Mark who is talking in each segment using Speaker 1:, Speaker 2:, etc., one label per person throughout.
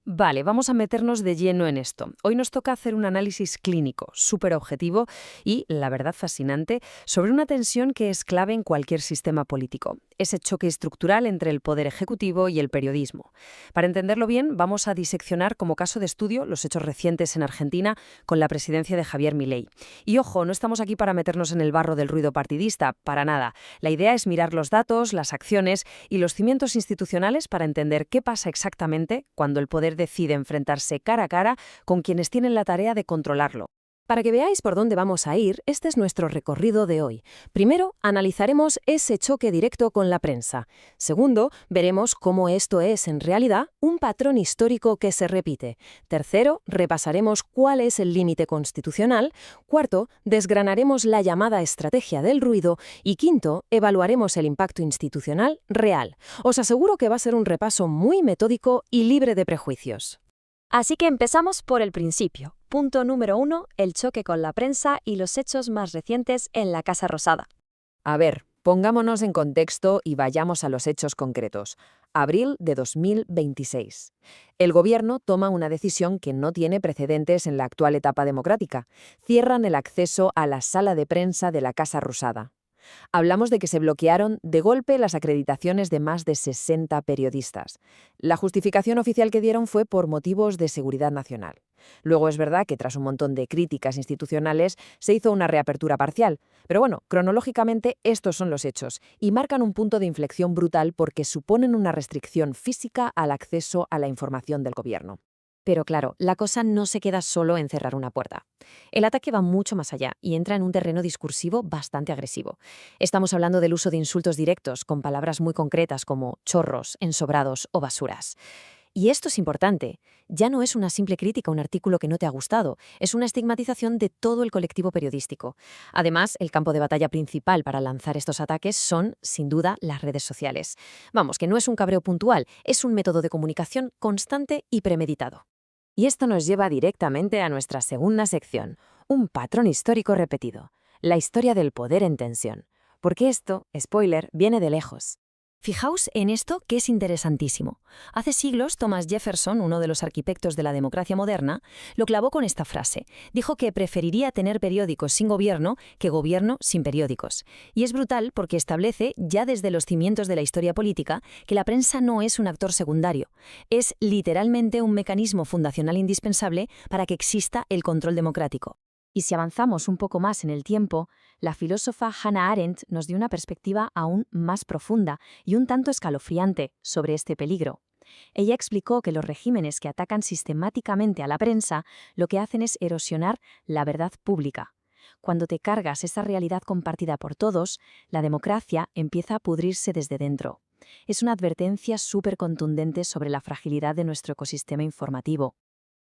Speaker 1: Vale, vamos a meternos de lleno en esto. Hoy nos toca hacer un análisis clínico, súper objetivo y, la verdad, fascinante, sobre una tensión que es clave en cualquier sistema político, ese choque estructural entre el poder ejecutivo y el periodismo. Para entenderlo bien, vamos a diseccionar como caso de estudio los hechos recientes en Argentina con la presidencia de Javier Milei. Y ojo, no estamos aquí para meternos en el barro del ruido partidista, para nada. La idea es mirar los datos, las acciones y los cimientos institucionales para entender qué pasa exactamente cuando el poder decide enfrentarse cara a cara con quienes tienen la tarea de controlarlo.
Speaker 2: Para que veáis por dónde vamos a ir, este es nuestro recorrido de hoy. Primero, analizaremos ese choque directo con la prensa. Segundo, veremos cómo esto es, en realidad, un patrón histórico que se repite. Tercero, repasaremos cuál es el límite constitucional. Cuarto, desgranaremos la llamada estrategia del ruido. Y quinto, evaluaremos el impacto institucional real. Os aseguro que va a ser un repaso muy metódico y libre de prejuicios.
Speaker 3: Así que empezamos por el principio. Punto número 1, el choque con la prensa y los hechos más recientes en la Casa Rosada.
Speaker 1: A ver, pongámonos en contexto y vayamos a los hechos concretos. Abril de 2026. El gobierno toma una decisión que no tiene precedentes en la actual etapa democrática. Cierran el acceso a la sala de prensa de la Casa Rosada. Hablamos de que se bloquearon de golpe las acreditaciones de más de 60 periodistas. La justificación oficial que dieron fue por motivos de seguridad nacional. Luego es verdad que tras un montón de críticas institucionales se hizo una reapertura parcial. Pero bueno, cronológicamente estos son los hechos y marcan un punto de inflexión brutal porque suponen una restricción física al acceso a la información del gobierno.
Speaker 2: Pero claro, la cosa no se queda solo en cerrar una puerta. El ataque va mucho más allá y entra en un terreno discursivo bastante agresivo. Estamos hablando del uso de insultos directos con palabras muy concretas como chorros, ensobrados o basuras. Y esto es importante. Ya no es una simple crítica a un artículo que no te ha gustado, es una estigmatización de todo el colectivo periodístico. Además, el campo de batalla principal para lanzar estos ataques son, sin duda, las redes sociales. Vamos, que no es un cabreo puntual, es un método de comunicación constante y premeditado. Y esto nos lleva directamente a nuestra segunda sección, un patrón histórico repetido, la historia del poder en tensión. Porque esto, spoiler, viene de lejos.
Speaker 3: Fijaos en esto que es interesantísimo. Hace siglos, Thomas Jefferson, uno de los arquitectos de la democracia moderna, lo clavó con esta frase. Dijo que preferiría tener periódicos sin gobierno que gobierno sin periódicos. Y es brutal porque establece, ya desde los cimientos de la historia política, que la prensa no es un actor secundario. Es literalmente un mecanismo fundacional indispensable para que exista el control democrático. Y si avanzamos un poco más en el tiempo, la filósofa Hannah Arendt nos dio una perspectiva aún más profunda y un tanto escalofriante sobre este peligro. Ella explicó que los regímenes que atacan sistemáticamente a la prensa lo que hacen es erosionar la verdad pública. Cuando te cargas esa realidad compartida por todos, la democracia empieza a pudrirse desde dentro. Es una advertencia súper contundente sobre la fragilidad de nuestro ecosistema informativo.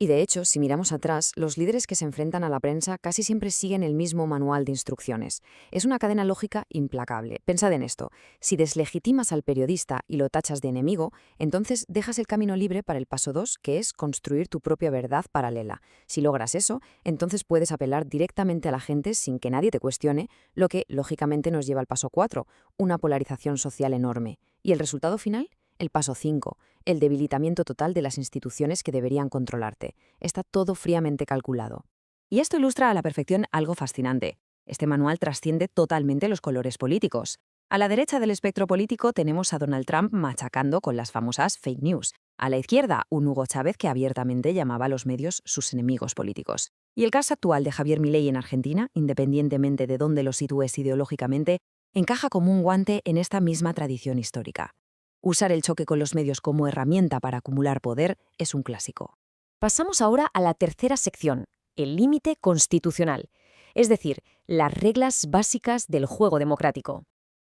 Speaker 1: Y de hecho, si miramos atrás, los líderes que se enfrentan a la prensa casi siempre siguen el mismo manual de instrucciones. Es una cadena lógica implacable. Pensad en esto. Si deslegitimas al periodista y lo tachas de enemigo, entonces dejas el camino libre para el paso 2, que es construir tu propia verdad paralela. Si logras eso, entonces puedes apelar directamente a la gente sin que nadie te cuestione, lo que, lógicamente, nos lleva al paso 4, una polarización social enorme. ¿Y el resultado final? El paso 5, el debilitamiento total de las instituciones que deberían controlarte. Está todo fríamente calculado. Y esto ilustra a la perfección algo fascinante. Este manual trasciende totalmente los colores políticos. A la derecha del espectro político tenemos a Donald Trump machacando con las famosas fake news. A la izquierda, un Hugo Chávez que abiertamente llamaba a los medios sus enemigos políticos. Y el caso actual de Javier Milei en Argentina, independientemente de dónde lo sitúes ideológicamente, encaja como un guante en esta misma tradición histórica. Usar el choque con los medios como herramienta para acumular poder es un clásico.
Speaker 2: Pasamos ahora a la tercera sección, el límite constitucional, es decir, las reglas básicas del juego democrático.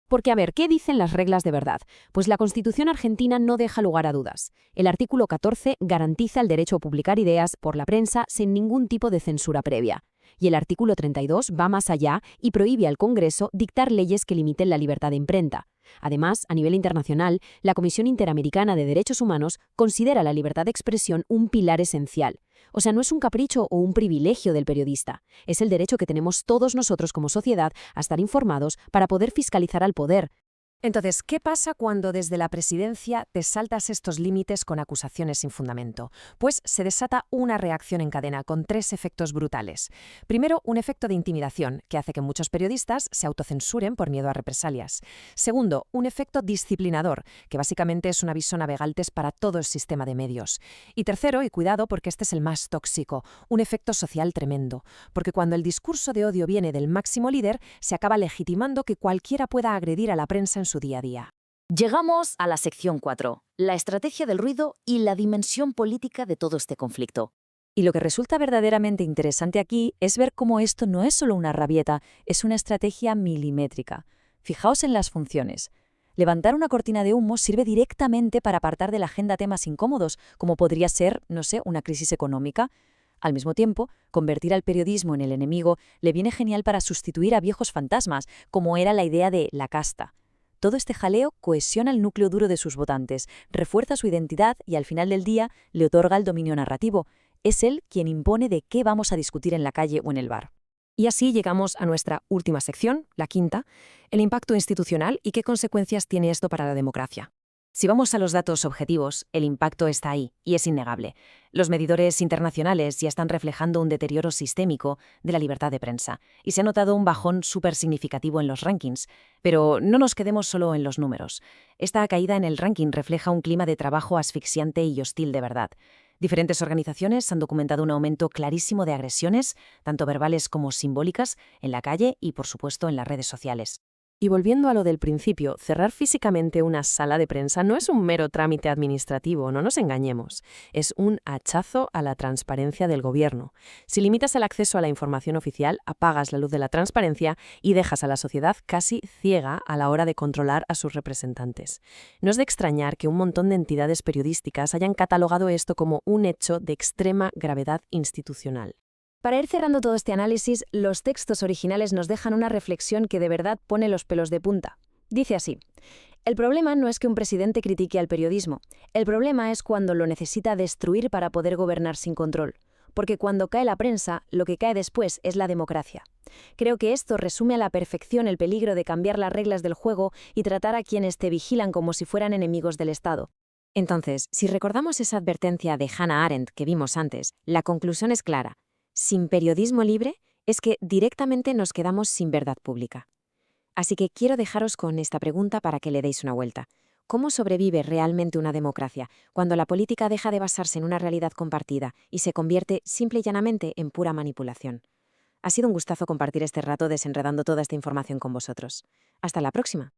Speaker 2: Porque, a ver, ¿qué dicen las reglas de verdad? Pues la Constitución argentina no deja lugar a dudas. El artículo 14 garantiza el derecho a publicar ideas por la prensa sin ningún tipo de censura previa. Y el artículo 32 va más allá y prohíbe al Congreso dictar leyes que limiten la libertad de imprenta. Además, a nivel internacional, la Comisión Interamericana de Derechos Humanos considera la libertad de expresión un pilar esencial. O sea, no es un capricho o un privilegio del periodista. Es el derecho que tenemos todos nosotros como sociedad a estar informados para poder fiscalizar al poder.
Speaker 3: Entonces, ¿qué pasa cuando desde la presidencia te saltas estos límites con acusaciones sin fundamento? Pues se desata una reacción en cadena con 3 efectos brutales. Primero, un efecto de intimidación, que hace que muchos periodistas se autocensuren por miedo a represalias. Segundo, un efecto disciplinador, que básicamente es un aviso navegantes para todo el sistema de medios. Y tercero, y cuidado porque este es el más tóxico, un efecto social tremendo, porque cuando el discurso de odio viene del máximo líder, se acaba legitimando que cualquiera pueda agredir a la prensa en su día a día.
Speaker 2: Llegamos a la sección 4, la estrategia del ruido y la dimensión política de todo este conflicto.
Speaker 3: Y lo que resulta verdaderamente interesante aquí es ver cómo esto no es solo una rabieta, es una estrategia milimétrica. Fijaos en las funciones. Levantar una cortina de humo sirve directamente para apartar de la agenda temas incómodos, como podría ser, no sé, una crisis económica. Al mismo tiempo, convertir al periodismo en el enemigo le viene genial para sustituir a viejos fantasmas, como era la idea de la casta. Todo este jaleo cohesiona el núcleo duro de sus votantes, refuerza su identidad y al final del día le otorga el dominio narrativo. Es él quien impone de qué vamos a discutir en la calle o en el bar. Y así llegamos a nuestra última sección, la quinta, el impacto institucional y qué consecuencias tiene esto para la democracia. Si vamos a los datos objetivos, el impacto está ahí y es innegable. Los medidores internacionales ya están reflejando un deterioro sistémico de la libertad de prensa y se ha notado un bajón súper significativo en los rankings. Pero no nos quedemos solo en los números. Esta caída en el ranking refleja un clima de trabajo asfixiante y hostil de verdad. Diferentes organizaciones han documentado un aumento clarísimo de agresiones, tanto verbales como simbólicas, en la calle y, por supuesto, en las redes sociales. Y volviendo a lo del principio, cerrar físicamente una sala de prensa no es un mero trámite administrativo, no nos engañemos. Es un hachazo a la transparencia del gobierno. Si limitas el acceso a la información oficial, apagas la luz de la transparencia y dejas a la sociedad casi ciega a la hora de controlar a sus representantes. No es de extrañar que un montón de entidades periodísticas hayan catalogado esto como un hecho de extrema gravedad institucional. Para ir cerrando todo este análisis, los textos originales nos dejan una reflexión que de verdad pone los pelos de punta. Dice así: el problema no es que un presidente critique al periodismo, el problema es cuando lo necesita destruir para poder gobernar sin control. Porque cuando cae la prensa, lo que cae después es la democracia. Creo que esto resume a la perfección el peligro de cambiar las reglas del juego y tratar a quienes te vigilan como si fueran enemigos del Estado. Entonces, si recordamos esa advertencia de Hannah Arendt que vimos antes, la conclusión es clara. Sin periodismo libre es que directamente nos quedamos sin verdad pública. Así que quiero dejaros con esta pregunta para que le deis una vuelta. ¿Cómo sobrevive realmente una democracia cuando la política deja de basarse en una realidad compartida y se convierte simple y llanamente en pura manipulación? Ha sido un gustazo compartir este rato desenredando toda esta información con vosotros. Hasta la próxima.